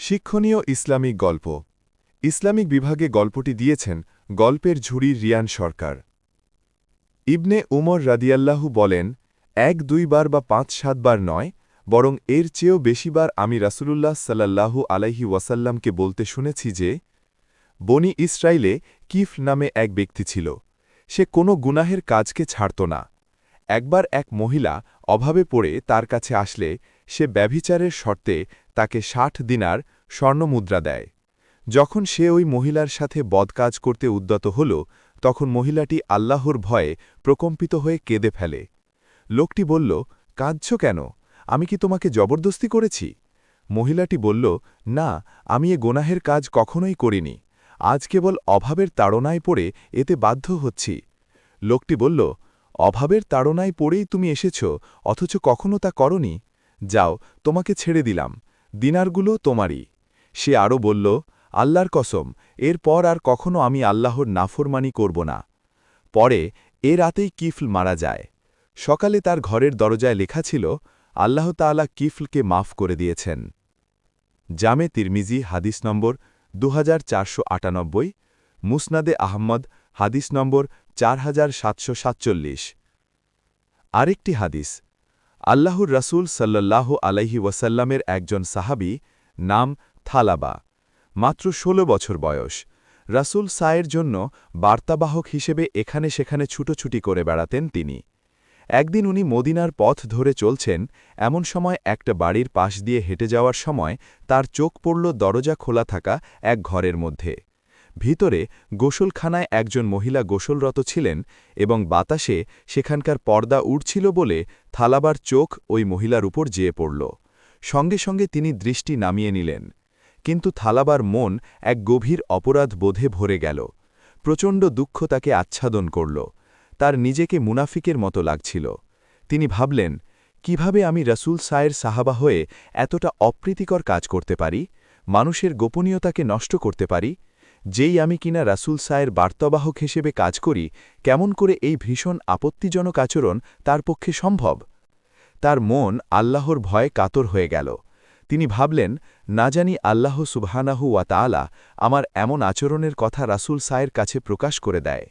শিক্ষণীয় ইসলামিক গল্প ইসলামিক বিভাগে গল্পটি দিয়েছেন গল্পের ঝুড়ি রিয়ান সরকার। ইবনে উমর রাদিয়াল্লাহু বলেন, ১-২ বার বা ৫-৭ বার নয়, বরং এর চেয়েও বেশিবার আমি রাসূলুল্লাহ সাল্লাল্লাহু আলাইহি ওয়াসাল্লামকে বলতে শুনেছি যে, বনি ইসরাইলে কিফ নামে এক ব্যক্তি ছিল। সে কোনো গুনাহের কাজকে ছাড়ত না। একবার এক মহিলা অভাবে পড়ে তার কাছে আসলে সে ব্যভিচারের শর্তে তাকে ৬০ দিনার স্বর্ণমুদ্রা দেয়। যখন সে ওই মহিলার সাথে বদকাজ করতে উদ্যত হল, তখন মহিলাটি আল্লাহর ভয়ে প্রকম্পিত হয়ে কেঁদে ফেলে। লোকটি বলল, কাঁদছ কেন? আমি কি তোমাকে জবরদস্তি করেছি? মহিলাটি বলল, না, আমি এ গোনাহের কাজ কখনোই করিনি। আজ কেবল অভাবের তাড়নায় পড়ে এতে বাধ্য হচ্ছি। লোকটি বলল, অভাবের তাড়নায় পড়েই তুমি এসেছ, অথচ কখনো তা করনি? যাও, তোমাকে ছেড়ে দিলাম, দিনারগুলো তোমারই। সে আরও বলল, আল্লাহর কসম, এরপর আর কখনো আমি আল্লাহর নাফরমানি করব না। পরে এ রাতেই কিফল মারা যায়। সকালে তার ঘরের দরজায় লেখা ছিল, আল্লাহ তাআলা কিফলকে মাফ করে দিয়েছেন। জামে তিরমিজি হাদিস নম্বর ২৪৯৮, মুসনাদে আহমদ হাদিস নম্বর ৪৭৪৭। আরেকটি হাদিস, আল্লাহর রাসূল সাল্লাল্লাহু আলাইহি ওয়াসাল্লামের একজন সাহাবী, নাম থালাবা, মাত্র ১৬ বছর বয়স। রাসূল সায়ের জন্য বার্তাবাহক হিসেবে এখানে সেখানে ছুটোছুটি করে বেড়াতেন তিনি। একদিন উনি মদিনার পথ ধরে চলছেন, এমন সময় একটা বাড়ির পাশ দিয়ে হেঁটে যাওয়ার সময় তার চোখ পড়ল দরজা খোলা থাকা এক ঘরের মধ্যে। ভিতরে গোসলখানায় একজন মহিলা গোসলরত ছিলেন এবং বাতাসে সেখানকার পর্দা উড়ছিল বলে থালাবার চোখ ওই মহিলার উপর যেয়ে পড়ল। সঙ্গে সঙ্গে তিনি দৃষ্টি নামিয়ে নিলেন। কিন্তু থালাবার মন এক গভীর অপরাধ বোধে ভরে গেল। প্রচণ্ড দুঃখ তাকে আচ্ছাদন করল। তার নিজেকে মুনাফিকের মতো লাগছিল। তিনি ভাবলেন, কিভাবে আমি রাসূল সায়ের সাহাবা হয়ে এতটা অপ্রীতিকর কাজ করতে পারি, মানুষের গোপনীয়তাকে নষ্ট করতে পারি? যেই আমি কিনা রাসূল সায়ের বার্তাবাহক হিসেবে কাজ করি, কেমন করে এই ভীষণ আপত্তিজনক আচরণ তার পক্ষে সম্ভব? তার মন আল্লাহর ভয়ে কাতর হয়ে গেল। তিনি ভাবলেন, না জানি আল্লাহ সুবহানাহু ওয়া তাআলা আমার এমন আচরণের কথা রাসূল সায়ের কাছে প্রকাশ করে দেয়।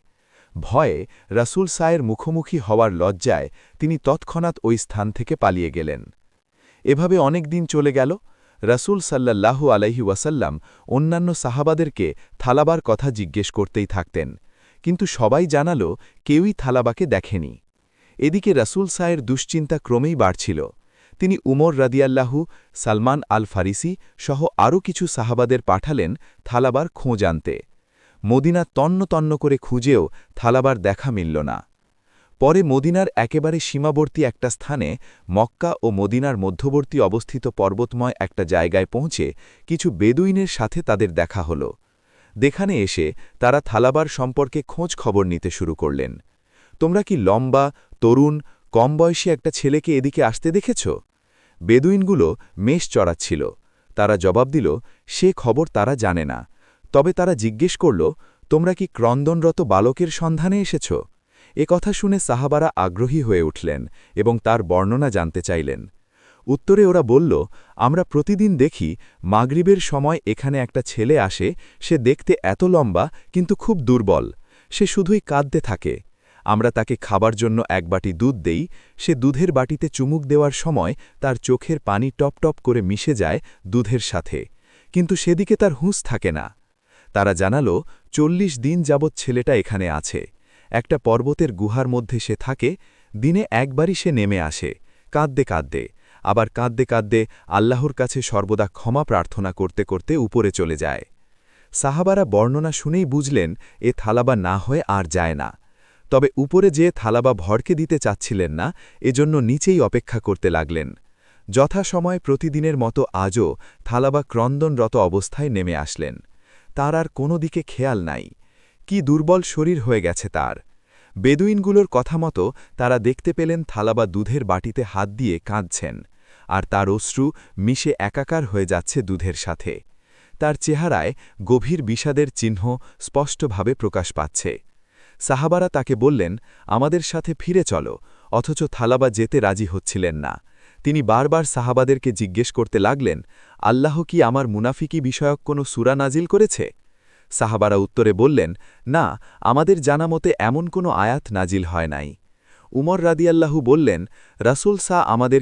ভয়ে রাসূল সায়ের মুখোমুখি হওয়ার লজ্জায় তিনি তৎক্ষণাৎ ওই স্থান থেকে পালিয়ে গেলেন। এভাবে অনেক দিন চলে গেল। রাসূল সাল্লাল্লাহু আলাইহি ওয়াসাল্লাম অন্যান্য সাহাবাদেরকে থালাবার কথা জিজ্ঞেস করতেই থাকতেন, কিন্তু সবাই জানালো কেউই থালাবাকে দেখেনি। এদিকে রাসূল সায়ের দুশ্চিন্তা ক্রমেই বাড়ছিল। তিনি উমর রাদিয়াল্লাহু, সালমান আল ফারিসি সহ আরও কিছু সাহাবাদের পাঠালেন থালাবার খোঁজ আনতে। মদিনা তন্ন তন্ন করে খুঁজেও থালাবার দেখা মিলল না। পরে মদিনার একেবারে সীমাবর্তী একটা স্থানে, মক্কা ও মদিনার মধ্যবর্তী অবস্থিত পর্বতময় একটা জায়গায় পৌঁছে কিছু বেদুইনের সাথে তাদের দেখা হল। দেখানে এসে তারা থালাবার সম্পর্কে খোঁজ খবর নিতে শুরু করলেন। তোমরা কি লম্বা, তরুণ, কম বয়সী একটা ছেলেকে এদিকে আসতে দেখেছ? বেদুইনগুলো মেষ চড়াচ্ছিল। তারা জবাব দিল, সে খবর তারা জানে না। তবে তারা জিজ্ঞেস করল, তোমরা কি ক্রন্দনরত বালকের সন্ধানে এসেছ? এ কথা শুনে সাহাবারা আগ্রহী হয়ে উঠলেন এবং তার বর্ণনা জানতে চাইলেন। উত্তরে ওরা বলল, আমরা প্রতিদিন দেখি মাগরিবের সময় এখানে একটা ছেলে আসে, সে দেখতে এত লম্বা কিন্তু খুব দুর্বল। সে শুধুই কাঁদতে থাকে। আমরা তাকে খাবার জন্য এক বাটি দুধ দেই, সে দুধের বাটিতে চুমুক দেওয়ার সময় তার চোখের পানি টপ টপ করে মিশে যায় দুধের সাথে, কিন্তু সেদিকে তার হুঁশ থাকে না। তারা জানালো, ৪০ দিন যাবৎ ছেলেটা এখানে আছে। একটা পর্বতের গুহার মধ্যে সে থাকে। দিনে একবারই সে নেমে আসে, কাঁদতে কাঁদতে, আবার কাঁদতে কাঁদতে আল্লাহর কাছে সর্বদা ক্ষমা প্রার্থনা করতে করতে উপরে চলে যায়। সাহাবারা বর্ণনা শুনেই বুঝলেন এ থালাবা না হয়ে আর যায় না। তবে উপরে যে থালাবা ভড়কে দিতে চাচ্ছিলেন না, এজন্য নিচেই অপেক্ষা করতে লাগলেন। যথাসময় প্রতিদিনের মতো আজও থালাবা ক্রন্দনরত অবস্থায় নেমে আসলেন। তার আর কোনো দিকে খেয়াল নাই। কি দুর্বল শরীর হয়ে গেছে তার। বেদুইনগুলোর কথা মতো তারা দেখতে পেলেন থালাবা দুধের বাটিতে হাত দিয়ে কাঁদছেন, আর তার অশ্রু মিশে একাকার হয়ে যাচ্ছে দুধের সাথে। তার চেহারায় গভীর বিষাদের চিহ্ন স্পষ্টভাবে প্রকাশ পাচ্ছে। সাহাবারা তাকে বললেন, আমাদের সাথে ফিরে চলো, অথচ থালাবা যেতে রাজি হচ্ছিলেন না। তিনি বারবার সাহাবাদেরকে জিজ্ঞেস করতে লাগলেন, আল্লাহ কি আমার মুনাফিকি বিষয়ক কোনো সূরা নাজিল করেছে? সাহাবারা উত্তরে বললেন, না, আমাদের জানা মতে এমন কোনো আয়াত নাজিল হয় নাই। উমর রাদিয়াল্লাহু বললেন, রাসূল আমাদের